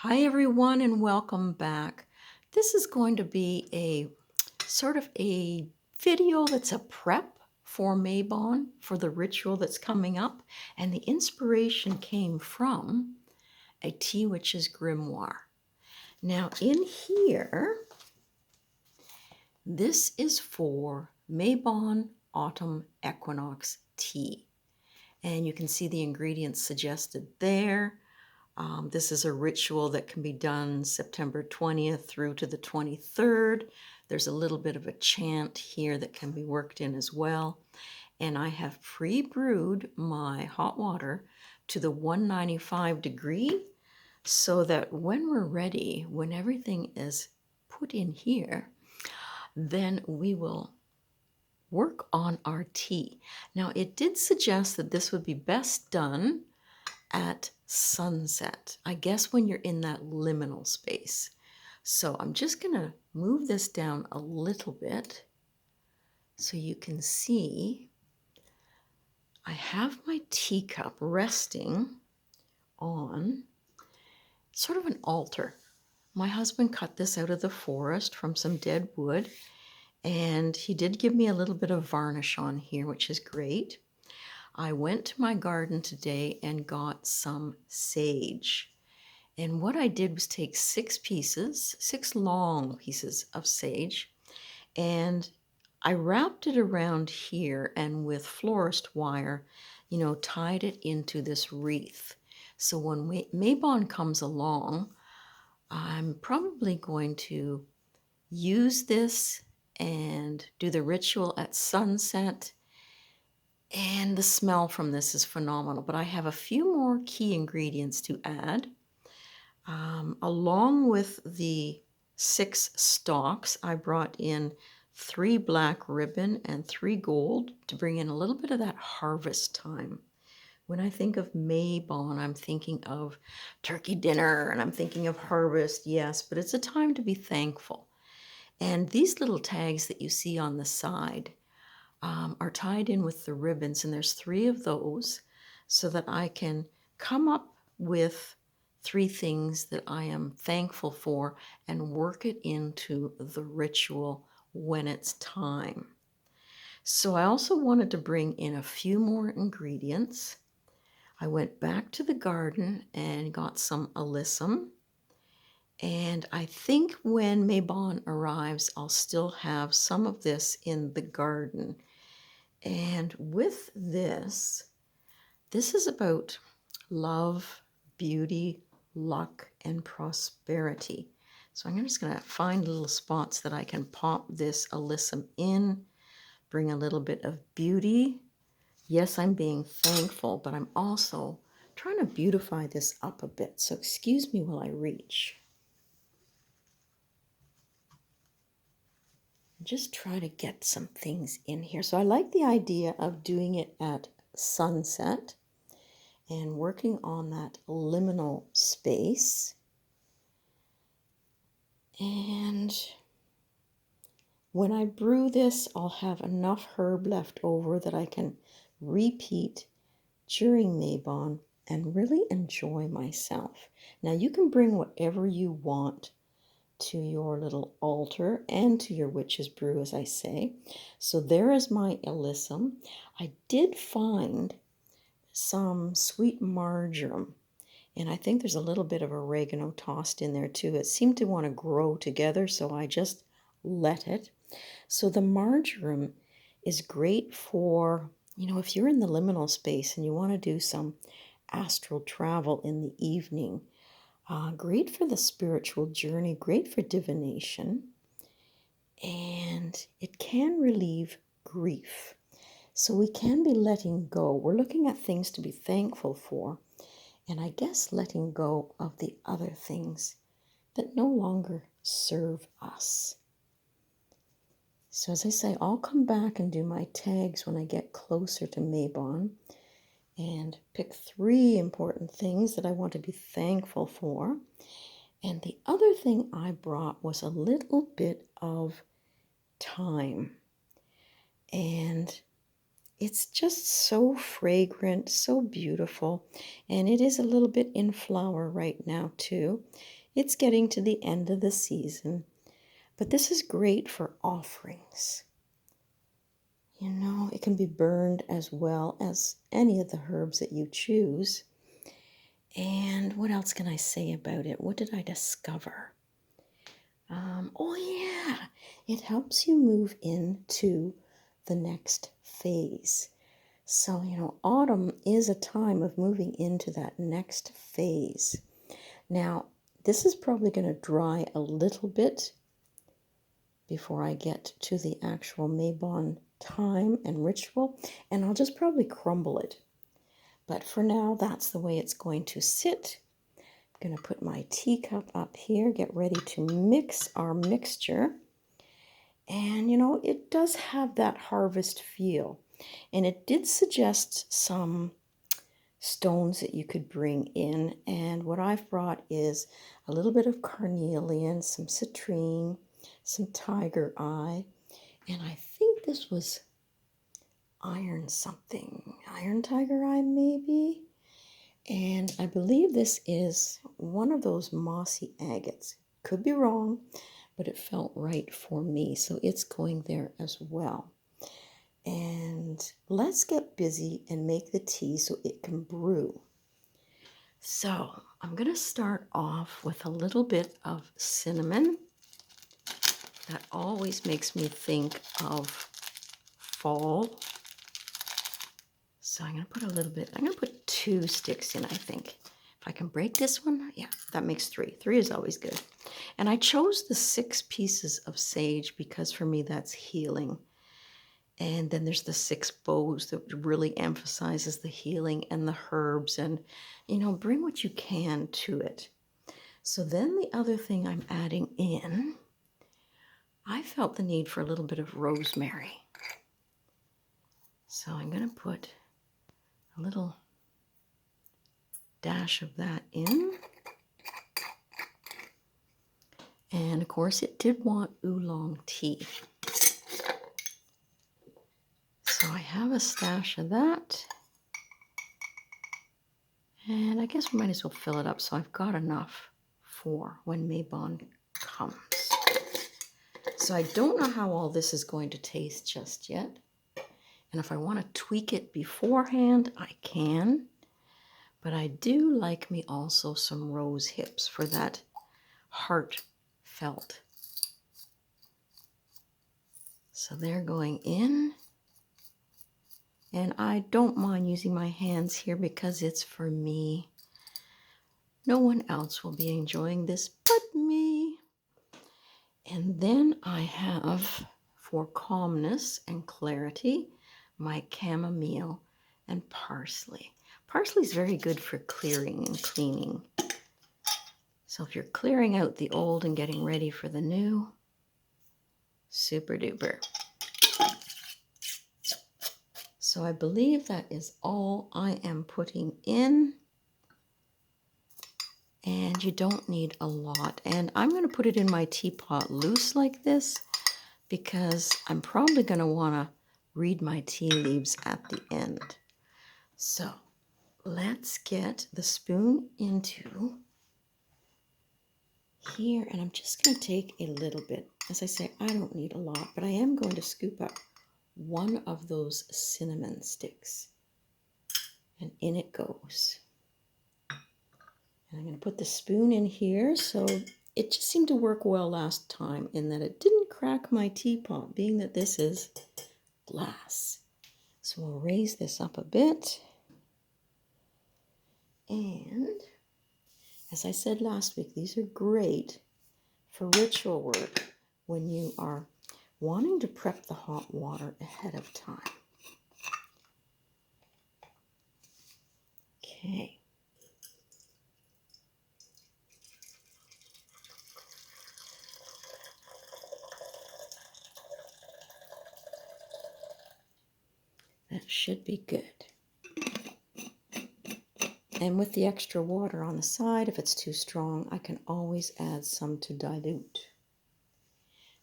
Hi everyone and welcome back. This is going to be a sort of a video that's a prep for Mabon for the ritual that's coming up, and the inspiration came from a tea witch's grimoire. Now in here, this is for Mabon Autumn Equinox tea, and you can see the ingredients suggested there. This is a ritual that can be done September 20th through to the 23rd. There's a little bit of a chant here that can be worked in as well. And I have pre-brewed my hot water to the 195 degree so that when we're ready, when everything is put in here, then we will work on our tea. Now, it did suggest that this would be best done at sunset, I guess when you're in that liminal space. So I'm just going to move this down a little bit so you can see I have my teacup resting on sort of an altar. My husband cut this out of the forest from some dead wood, and he did give me a little bit of varnish on here, which is great. I went to my garden today and got some sage. And what I did was take six long pieces of sage, and I wrapped it around here and with florist wire, tied it into this wreath. So when Mabon comes along, I'm probably going to use this and do the ritual at sunset. And the smell from this is phenomenal. But I have a few more key ingredients to add. Along with the 6 stalks, I brought in 3 black ribbon and 3 gold to bring in a little bit of that harvest time. When I think of Mabon, I'm thinking of turkey dinner and I'm thinking of harvest, yes, but it's a time to be thankful. And these little tags that you see on the side are tied in with the ribbons, and there's 3 of those so that I can come up with 3 things that I am thankful for and work it into the ritual when it's time. So I also wanted to bring in a few more ingredients. I went back to the garden and got some alyssum. And I think when Mabon arrives, I'll still have some of this in the garden. And with this is about love, beauty, luck, and prosperity. So I'm just going to find little spots that I can pop this alyssum in, bring a little bit of beauty. Yes, I'm being thankful, but I'm also trying to beautify this up a bit. So excuse me while I reach. Just try to get some things in here. So I like the idea of doing it at sunset and working on that liminal space. And when I brew this, I'll have enough herb left over that I can repeat during Mabon and really enjoy myself. Now you can bring whatever you want to your little altar and to your witch's brew, as I say. So there is my alyssum. I did find some sweet marjoram, and I think there's a little bit of oregano tossed in there too. It seemed to want to grow together, so I just let it. So the marjoram is great for, if you're in the liminal space and you want to do some astral travel in the evening. Great for the spiritual journey, great for divination, and it can relieve grief. So we can be letting go. We're looking at things to be thankful for, and I guess letting go of the other things that no longer serve us. So as I say, I'll come back and do my tags when I get closer to Mabon and pick 3 important things that I want to be thankful for. And the other thing I brought was a little bit of thyme. And It's just so fragrant, so beautiful, and it is a little bit in flower right now too. It's getting to the end of the season, but this is great for offerings. You know, it can be burned as well as any of the herbs that you choose. And what else can I say about it? What did I discover? Oh yeah, it helps you move into the next phase. So, you know, autumn is a time of moving into that next phase. Now, this is probably going to dry a little bit before I get to the actual Mabon time and ritual, and I'll just probably crumble it. But for now, that's the way it's going to sit. I'm going to put my teacup up here, get ready to mix our mixture. And, you know, it does have that harvest feel. And it did suggest some stones that you could bring in. And what I've brought is a little bit of carnelian, some citrine, some tiger eye. And I think this was iron something, iron tiger eye maybe. And I believe this is one of those mossy agates. Could be wrong, but it felt right for me. So it's going there as well. And let's get busy and make the tea so it can brew. So I'm going to start off with a little bit of cinnamon. That always makes me think of fall. So I'm going to put a little bit, I'm going to put 2 sticks in, I think. If I can break this one, yeah, that makes 3. 3 is always good. And I chose the 6 pieces of sage because for me that's healing. And then there's the 6 bows that really emphasizes the healing and the herbs and, you know, bring what you can to it. So then the other thing I'm adding in, I felt the need for a little bit of rosemary. So I'm going to put a little dash of that in. And of course it did want oolong tea. So I have a stash of that. And I guess we might as well fill it up so I've got enough for when Mabon comes. So I don't know how all this is going to taste just yet. And if I want to tweak it beforehand, I can. But I do like me also some rose hips for that heartfelt. So they're going in. And I don't mind using my hands here because it's for me. No one else will be enjoying this but me. And then I have, for calmness and clarity, my chamomile and parsley. Parsley is very good for clearing and cleaning. So if you're clearing out the old and getting ready for the new, super duper. So I believe that is all I am putting in. And you don't need a lot. And I'm going to put it in my teapot loose like this because I'm probably going to want to read my tea leaves at the end. So let's get the spoon into here. And I'm just going to take a little bit. As I say, I don't need a lot, but I am going to scoop up one of those cinnamon sticks. And in it goes. And I'm going to put the spoon in here. So it just seemed to work well last time in that it didn't crack my teapot, being that this is glass. So we'll raise this up a bit. And as I said last week, these are great for ritual work when you are wanting to prep the hot water ahead of time. Okay. That should be good. And with the extra water on the side, if it's too strong, I can always add some to dilute.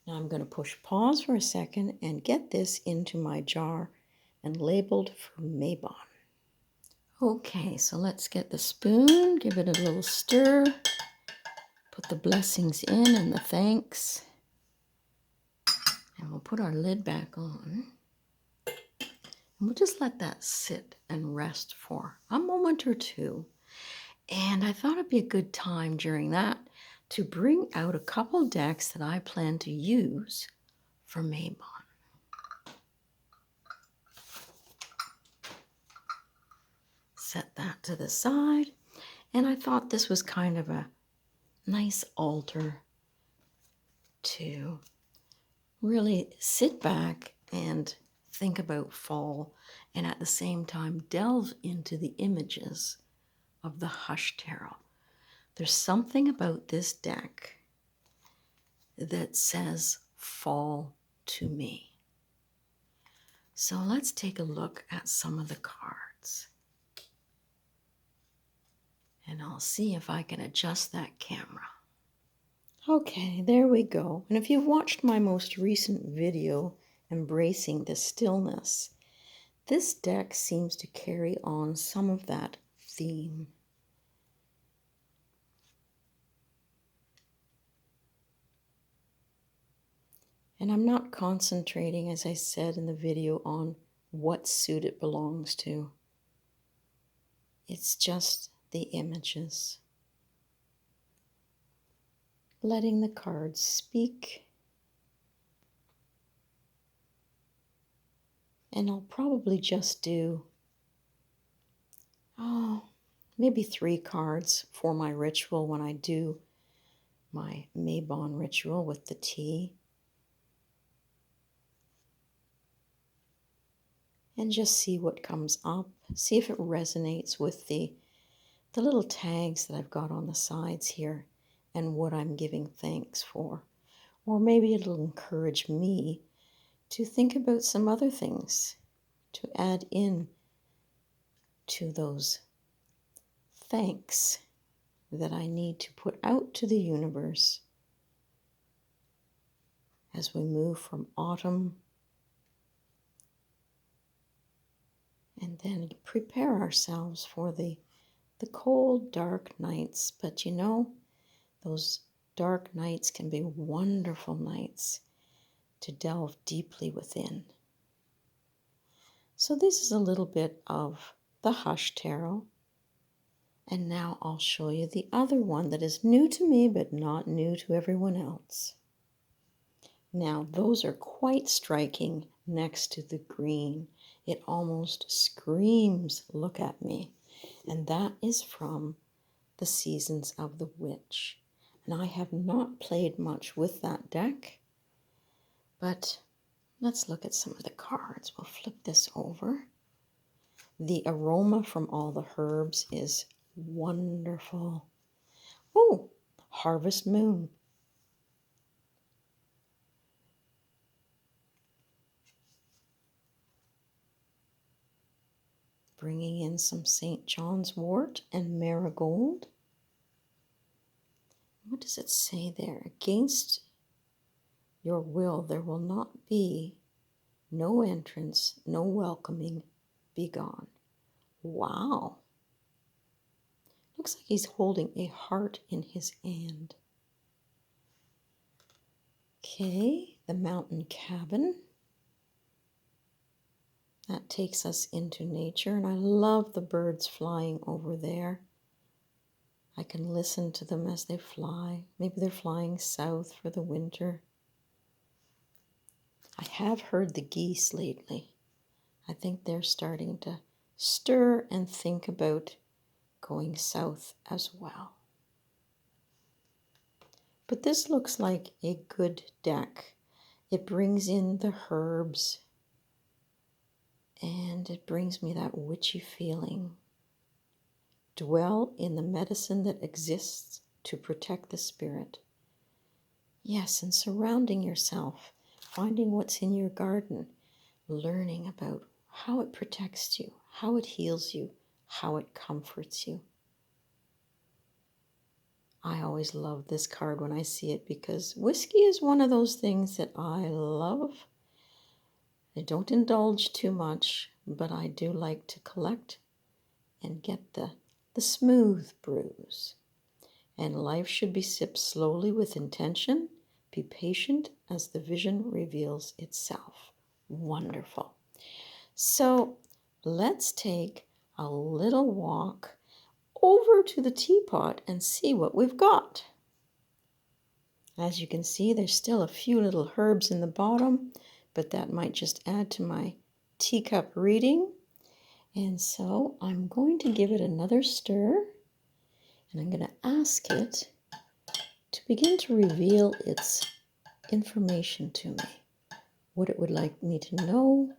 Now I'm going to push pause for a second and get this into my jar and labeled for Mabon. Okay, so let's get the spoon, give it a little stir, put the blessings in and the thanks, and we'll put our lid back on. And we'll just let that sit and rest for a moment or two. And I thought it'd be a good time during that to bring out a couple decks that I plan to use for Mabon. Set that to the side. And I thought this was kind of a nice altar to really sit back and think about fall and at the same time delve into the images of the Hush Tarot. There's something about this deck that says fall to me. So let's take a look at some of the cards. And I'll see if I can adjust that camera. Okay, there we go. And if you've watched my most recent video, Embracing the Stillness, this deck seems to carry on some of that theme. And I'm not concentrating, as I said in the video, on what suit it belongs to. It's just the images. Letting the cards speak. And I'll probably just do, maybe 3 cards for my ritual when I do my Mabon ritual with the tea. And just see what comes up. See if it resonates with the little tags that I've got on the sides here and what I'm giving thanks for. Or maybe it'll encourage me to think about some other things to add in to those thanks that I need to put out to the universe as we move from autumn and then prepare ourselves for the cold, dark nights. But you know, those dark nights can be wonderful nights to delve deeply within. So this is a little bit of the Hush Tarot. And now I'll show you the other one that is new to me, but not new to everyone else. Now, those are quite striking next to the green. It almost screams, look at me. And that is from the Seasons of the Witch. And I have not played much with that deck, but let's look at some of the cards. We'll flip this over. The aroma from all the herbs is wonderful. Oh, Harvest Moon. Bringing in some St. John's wort and marigold. What does it say there? Against your will, there will not be no entrance, no welcoming, be gone. Wow. Looks like he's holding a heart in his hand. Okay, the mountain cabin. That takes us into nature, and I love the birds flying over there. I can listen to them as they fly. Maybe they're flying south for the winter. I have heard the geese lately. I think they're starting to stir and think about going south as well. But this looks like a good deck. It brings in the herbs and it brings me that witchy feeling. Dwell in the medicine that exists to protect the spirit. Yes, and surrounding yourself, finding what's in your garden, learning about how it protects you, how it heals you, how it comforts you. I always love this card when I see it because whiskey is one of those things that I love. I don't indulge too much, but I do like to collect and get the smooth brews. And life should be sipped slowly with intention. Be patient as the vision reveals itself. Wonderful. So let's take a little walk over to the teapot and see what we've got. As you can see, there's still a few little herbs in the bottom, but that might just add to my teacup reading. And so I'm going to give it another stir, and I'm going to ask it to begin to reveal its information to me, what it would like me to know.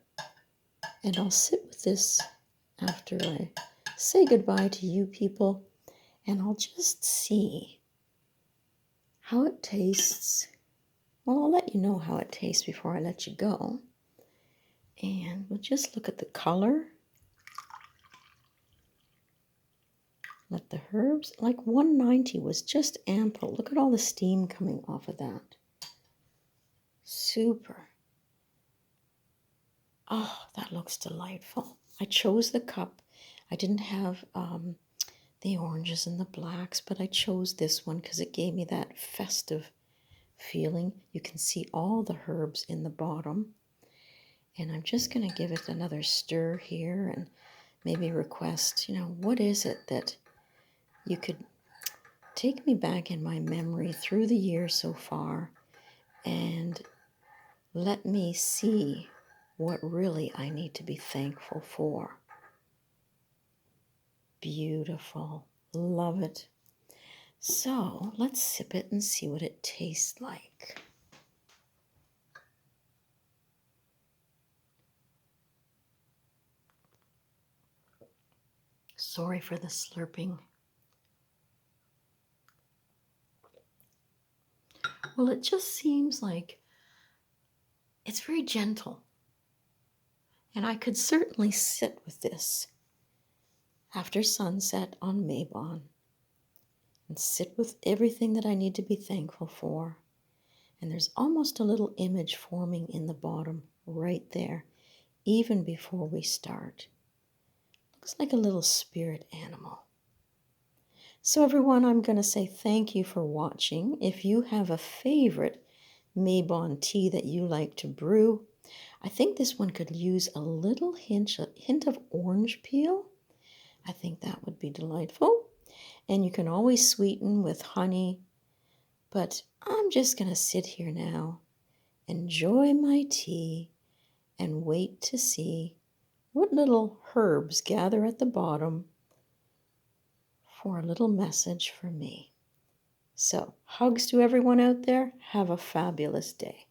And I'll sit with this after I say goodbye to you people, and I'll just see how it tastes. Well, I'll let you know how it tastes before I let you go. And we'll just look at the color. Let the herbs, like 190 was just ample. Look at all the steam coming off of that. Super. Oh, that looks delightful. I chose the cup. I didn't have the oranges and the blacks, but I chose this one because it gave me that festive feeling. You can see all the herbs in the bottom. And I'm just going to give it another stir here and maybe request, what is it that you could take me back in my memory through the year so far and let me see what really I need to be thankful for. Beautiful. Love it. So let's sip it and see what it tastes like. Sorry for the slurping. Well, it just seems like it's very gentle. And I could certainly sit with this after sunset on Mabon and sit with everything that I need to be thankful for. And there's almost a little image forming in the bottom right there, even before we start. Looks like a little spirit animal. So everyone, I'm going to say thank you for watching. If you have a favorite Mabon tea that you like to brew, I think this one could use a little hint of orange peel. I think that would be delightful. And you can always sweeten with honey. But I'm just going to sit here now, enjoy my tea, and wait to see what little herbs gather at the bottom for a little message for me. So, hugs to everyone out there. Have a fabulous day.